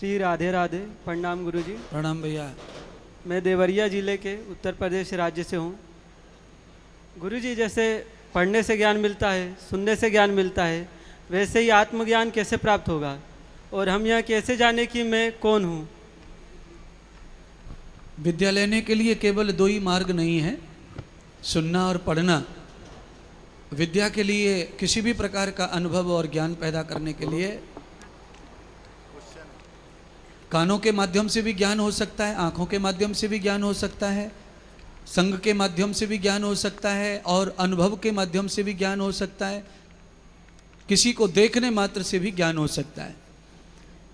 श्री राधे राधे। प्रणाम गुरुजी। प्रणाम भैया। मैं देवरिया ज़िले के उत्तर प्रदेश राज्य से हूँ। गुरुजी, जैसे पढ़ने से ज्ञान मिलता है, सुनने से ज्ञान मिलता है, वैसे ही आत्मज्ञान कैसे प्राप्त होगा और हम यह कैसे जाने कि मैं कौन हूँ? विद्या लेने के लिए केवल दो ही मार्ग नहीं है, सुनना और पढ़ना। विद्या के लिए किसी भी प्रकार का अनुभव और ज्ञान पैदा करने के लिए कानों के माध्यम से भी ज्ञान हो सकता है, आँखों के माध्यम से भी ज्ञान हो सकता है, संग के माध्यम से भी ज्ञान हो सकता है और अनुभव के माध्यम से भी ज्ञान हो सकता है, किसी को देखने मात्र से भी ज्ञान हो सकता है।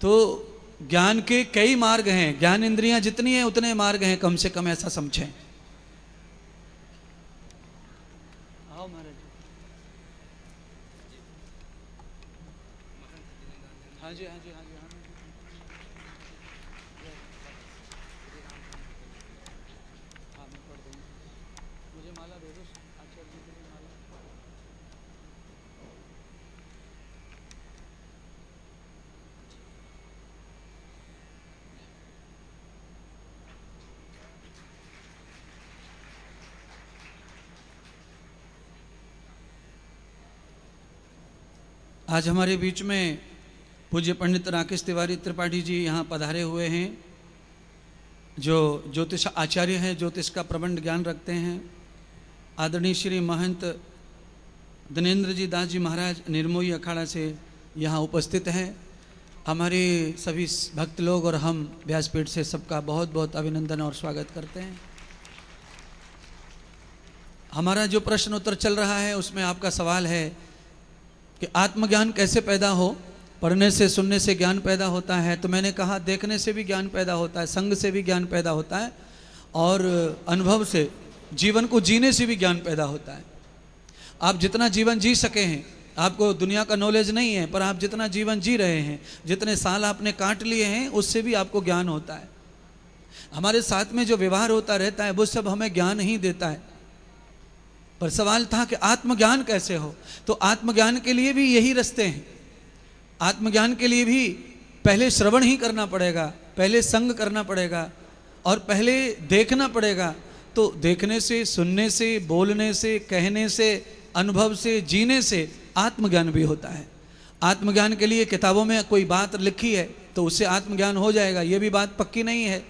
तो ज्ञान के कई मार्ग हैं, ज्ञान इंद्रियां जितनी हैं उतने मार्ग हैं, कम से कम ऐसा समझें। आओ महाराज। हाँ जी, हाँ जी, हाँ जी, हाँ। हाँ, मैं पढ़ दूँगा। मुझे माला दे दो, आचार्य जी के लिए माला। आज हमारे बीच में पूज्य पंडित राकेश तिवारी त्रिपाठी जी यहाँ पधारे हुए हैं, जो ज्योतिष आचार्य हैं, ज्योतिष का प्रबंध ज्ञान रखते हैं। आदरणीय श्री महंत दिनेंद्र जी दास जी महाराज निर्मोही अखाड़ा से यहाँ उपस्थित हैं। हमारे सभी भक्त लोग और हम व्यासपीठ से सबका बहुत बहुत अभिनंदन और स्वागत करते हैं। हमारा जो प्रश्न उत्तर चल रहा है उसमें आपका सवाल है कि आत्मज्ञान कैसे पैदा हो। पढ़ने से सुनने से ज्ञान पैदा होता है, तो मैंने कहा देखने से भी ज्ञान पैदा होता है, संग से भी ज्ञान पैदा होता है और अनुभव से, जीवन को जीने से भी ज्ञान पैदा होता है। आप जितना जीवन जी सके हैं, आपको दुनिया का नॉलेज नहीं है, पर आप जितना जीवन जी रहे हैं, जितने साल आपने काट लिए हैं, उससे भी आपको ज्ञान होता है। हमारे साथ में जो व्यवहार होता रहता है वो सब हमें ज्ञान ही देता है। पर सवाल था कि आत्मज्ञान कैसे हो, तो आत्मज्ञान के लिए भी यही रास्ते हैं। आत्मज्ञान के लिए भी पहले श्रवण ही करना पड़ेगा, पहले संग करना पड़ेगा और पहले देखना पड़ेगा। तो देखने से, सुनने से, बोलने से, कहने से, अनुभव से, जीने से आत्मज्ञान भी होता है। आत्मज्ञान के लिए किताबों में कोई बात लिखी है तो उससे आत्मज्ञान हो जाएगा, ये भी बात पक्की नहीं है।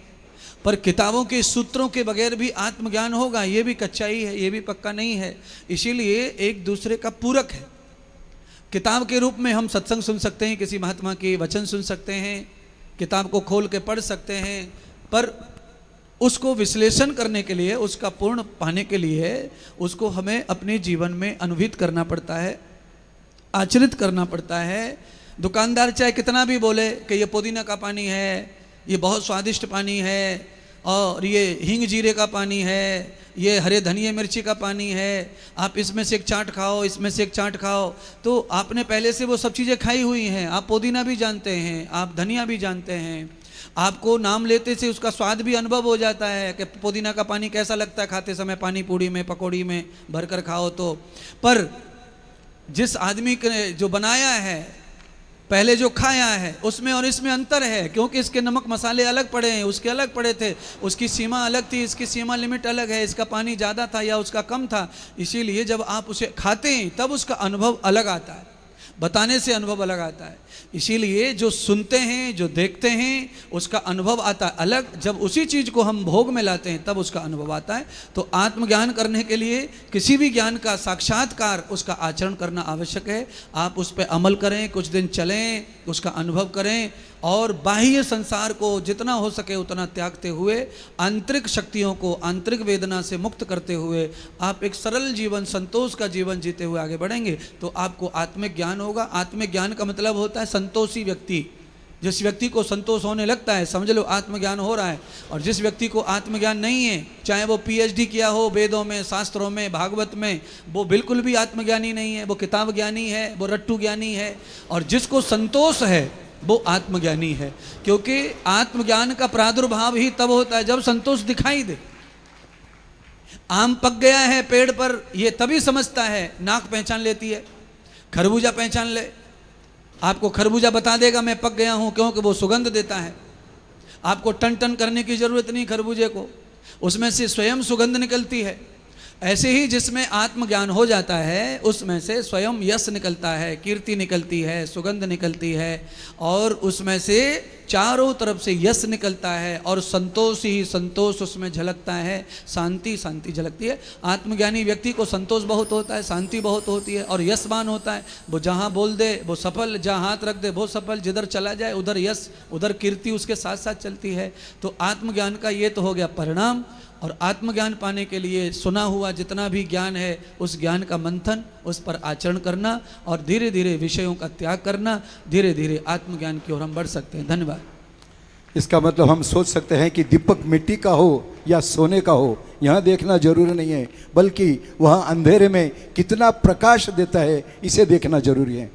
पर किताबों के सूत्रों के बगैर भी आत्मज्ञान होगा, ये भी कच्चाई है, ये भी पक्का नहीं है। इसीलिए एक दूसरे का पूरक है। किताब के रूप में हम सत्संग सुन सकते हैं, किसी महात्मा के वचन सुन सकते हैं, किताब को खोल के पढ़ सकते हैं, पर उसको विश्लेषण करने के लिए, उसका पूर्ण पाने के लिए उसको हमें अपने जीवन में अनुभूत करना पड़ता है, आचरित करना पड़ता है। दुकानदार चाहे कितना भी बोले कि ये पुदीना का पानी है, ये बहुत स्वादिष्ट पानी है, और ये हींग जीरे का पानी है, ये हरे धनिया मिर्ची का पानी है, आप इसमें से एक चाट खाओ, इसमें से एक चाट खाओ, तो आपने पहले से वो सब चीज़ें खाई हुई हैं। आप पुदीना भी जानते हैं, आप धनिया भी जानते हैं, आपको नाम लेते से उसका स्वाद भी अनुभव हो जाता है कि पुदीना का पानी कैसा लगता है खाते समय, पानी पूड़ी में, पकौड़ी में भरकर खाओ तो। पर जिस आदमी ने जो बनाया है, पहले जो खाया है, उसमें और इसमें अंतर है, क्योंकि इसके नमक मसाले अलग पड़े हैं, उसके अलग पड़े थे, उसकी सीमा अलग थी, इसकी सीमा लिमिट अलग है, इसका पानी ज़्यादा था या उसका कम था। इसीलिए जब आप उसे खाते हैं तब उसका अनुभव अलग आता है, बताने से अनुभव अलग आता है। इसीलिए जो सुनते हैं, जो देखते हैं, उसका अनुभव आता है अलग। जब उसी चीज़ को हम भोग में लाते हैं तब उसका अनुभव आता है। तो आत्मज्ञान करने के लिए किसी भी ज्ञान का साक्षात्कार, उसका आचरण करना आवश्यक है। आप उस पर अमल करें, कुछ दिन चलें, उसका अनुभव करें और बाह्य संसार को जितना हो सके उतना त्यागते हुए, आंतरिक शक्तियों को, आंतरिक वेदना से मुक्त करते हुए आप एक सरल जीवन, संतोष का जीवन जीते हुए आगे बढ़ेंगे तो आपको आत्मिक ज्ञान होगा। आत्मिक ज्ञान का मतलब होता है संतोषी व्यक्ति। जिस व्यक्ति को संतोष होने लगता है, समझ लो आत्मज्ञान हो रहा है। और जिस व्यक्ति को आत्मज्ञान नहीं है, चाहे वो PhD किया हो वेदों में, शास्त्रों में, भागवत में, वो बिल्कुल भी आत्मज्ञानी नहीं है, वो किताब ज्ञानी है, वो रट्टू ज्ञानी है। और जिसको संतोष है वो आत्मज्ञानी है, क्योंकि आत्मज्ञान का प्रादुर्भाव ही तब होता है जब संतोष दिखाई दे। आम पक गया है पेड़ पर, ये तभी समझता है, नाक पहचान लेती है, खरबूजा पहचान ले, आपको खरबूजा बता देगा मैं पक गया हूं, क्योंकि वो सुगंध देता है। आपको टन टन करने की जरूरत नहीं खरबूजे को, उसमें से स्वयं सुगंध निकलती है। ऐसे ही जिसमें आत्मज्ञान हो जाता है उसमें से स्वयं यश निकलता है, कीर्ति निकलती है, सुगंध निकलती है, और उसमें से चारों तरफ से यश निकलता है, और संतोष ही संतोष उसमें झलकता है, शांति शांति झलकती है। आत्मज्ञानी व्यक्ति को संतोष बहुत होता है, शांति बहुत होती है, और यशवान होता है। वो जहाँ बोल दे वो सफल, जहाँ हाथ रख दे वो सफल, जिधर चला जाए उधर यश, उधर कीर्ति उसके साथ साथ चलती है। तो आत्मज्ञान का ये तो हो गया परिणाम। और आत्मज्ञान पाने के लिए सुना हुआ जितना भी ज्ञान है उस ज्ञान का मंथन, उस पर आचरण करना, और धीरे धीरे विषयों का त्याग करना, धीरे धीरे आत्मज्ञान की ओर हम बढ़ सकते हैं। धन्यवाद। इसका मतलब हम सोच सकते हैं कि दीपक मिट्टी का हो या सोने का हो, यहाँ देखना जरूरी नहीं है, बल्कि वहाँ अंधेरे में कितना प्रकाश देता है इसे देखना जरूरी है।